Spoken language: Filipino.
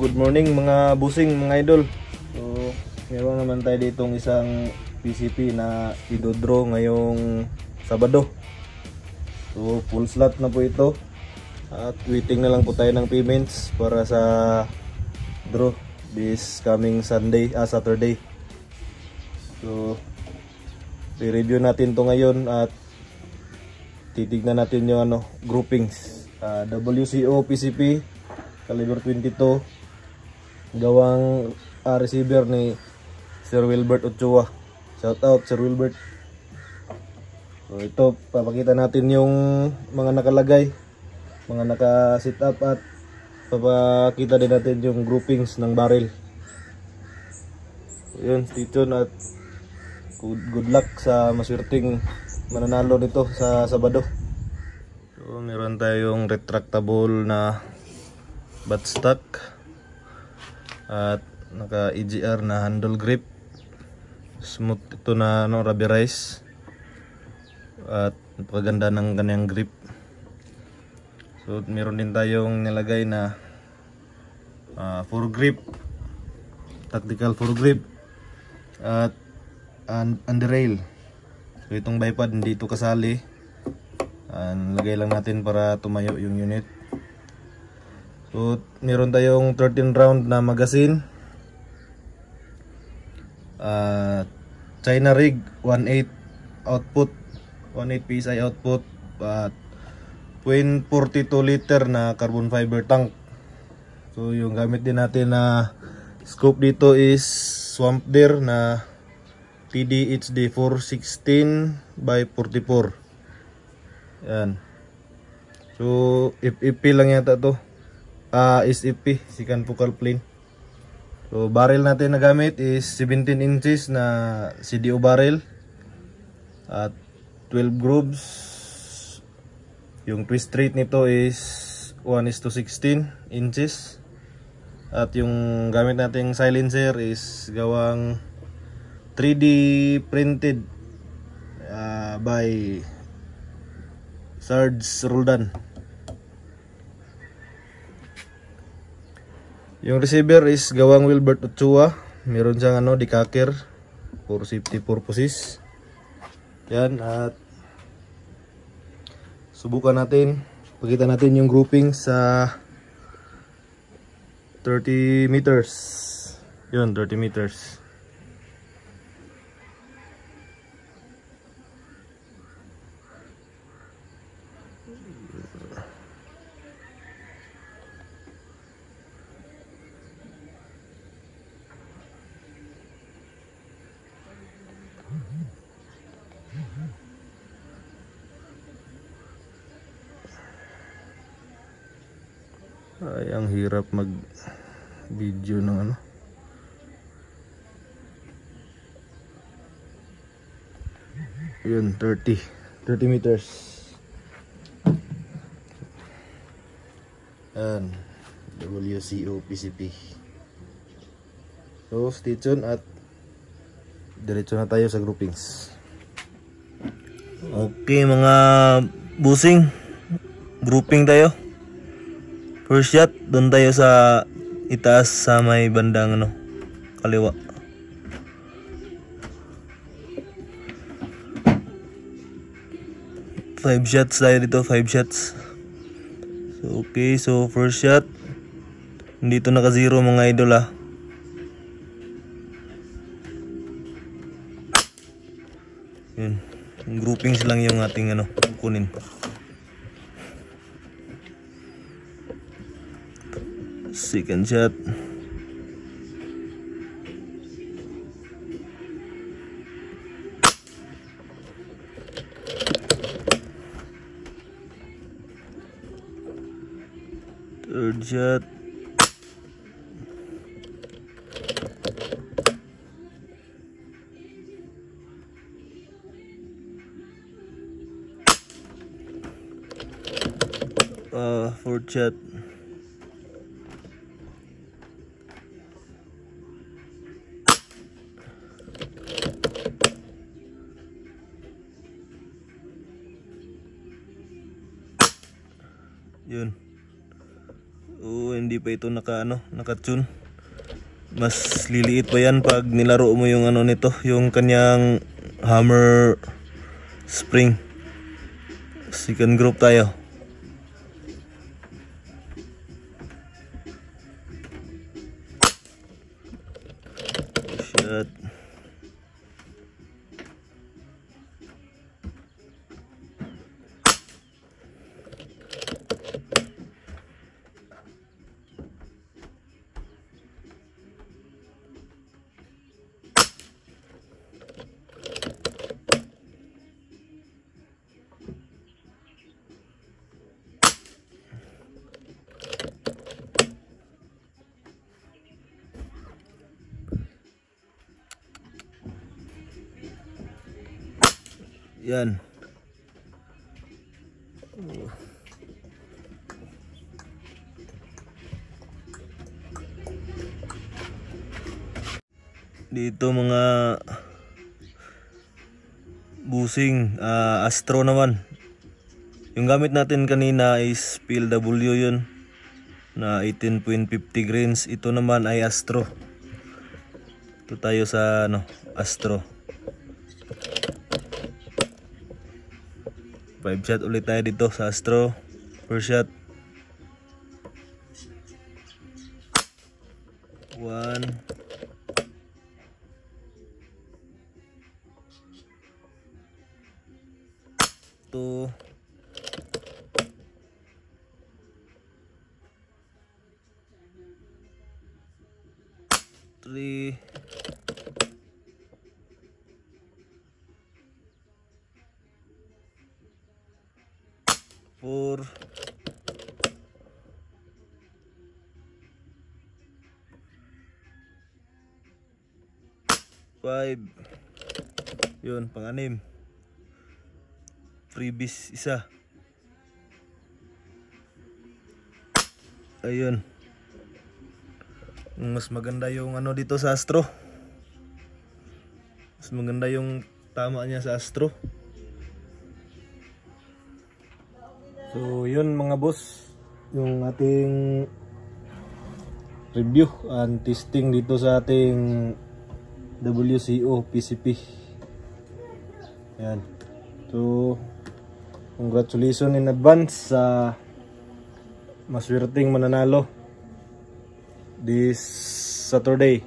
good morning mga busing, mga idol. So, meron naman tayo ditong isang PCP na idodraw ngayong Sabado. So, full slot na po ito. At waiting na lang po tayo ng payments para sa draw this coming Saturday. So, i-review natin to ngayon at titignan natin yung groupings. WCO PCP caliber 22, gawang receiver ni Sir Wilbert Ochoa. Shout out Sir Wilbert. So ito, papakita natin yung mga nakalagay, mga naka-sit up, at papakita din natin yung groupings ng barrel. So yun, stay tuned at good luck sa maswerteng mananalo nito sa Sabado. So meron tayong retractable na buttstock at naka EGR na handle grip, smooth ito na rubberized at napakaganda ng kanyang grip. So meron din tayong nilagay na foregrip, tactical foregrip at underrail. So itong bipod hindi ito kasali, nilagay lang natin para tumayo yung unit. So meron tayong 13 round na magazine, China rig 1.8 output, 1.8 PSI output, at 0.42 liter na carbon fiber tank. So yung gamit din natin na scope dito is Swamp Deer na TD-HD 416 by 44. Yan. So FEP lang yata to. SFP, second focal plane. So barrel natin na gamit is 17 inches na CDO barrel at 12 grooves. Yung twist rate nito is 1:16 inches. At yung gamit nating silencer is gawang 3D printed by Sarge Roldan. Yung receiver is gawang Wilbert Ochoa. Meron siyang decacker for safety purposes. Yan, at subukan natin. Pakita natin yung grouping sa 30 meters. Yun, 30 meters. Ay, ang hirap mag video ng yun, 30 meters. Yan, WCO PCP. So stay tuned at diretso na tayo sa groupings. Okay mga busing, grouping tayo. First shot, doon tayo sa itaas sa may bandang kaliwa. Five shots tayo dito, 5 shots. So okay, so first shot, dito naka zero mga idol Yun, groupings lang yung ating kunin. Second shot. Third shot. Fourth shot. Yun. Oh, and hindi pa ito naka-tune. Mas liliit pa yan pag nilaro mo yung nito, yung kanyang hammer spring. Second group tayo. Shot. Yan. Dito mga busing, Astro naman. Yung gamit natin kanina is PLW yun na 18.50 grains. Ito naman ay Astro. Ito tayo sa Astro. 5 shot ulit tayo dito sa Astro. First shot. 1 2 3 4 5. Yun, pang-anim. Freebies isa. Ayun. Mas maganda yung dito sa Astro. Mas maganda yung tama niya sa Astro. So yun mga boss, yung ating review and testing dito sa ating WCO PCP. Yan. So congratulations in advance sa maswerteng mananalo this Saturday.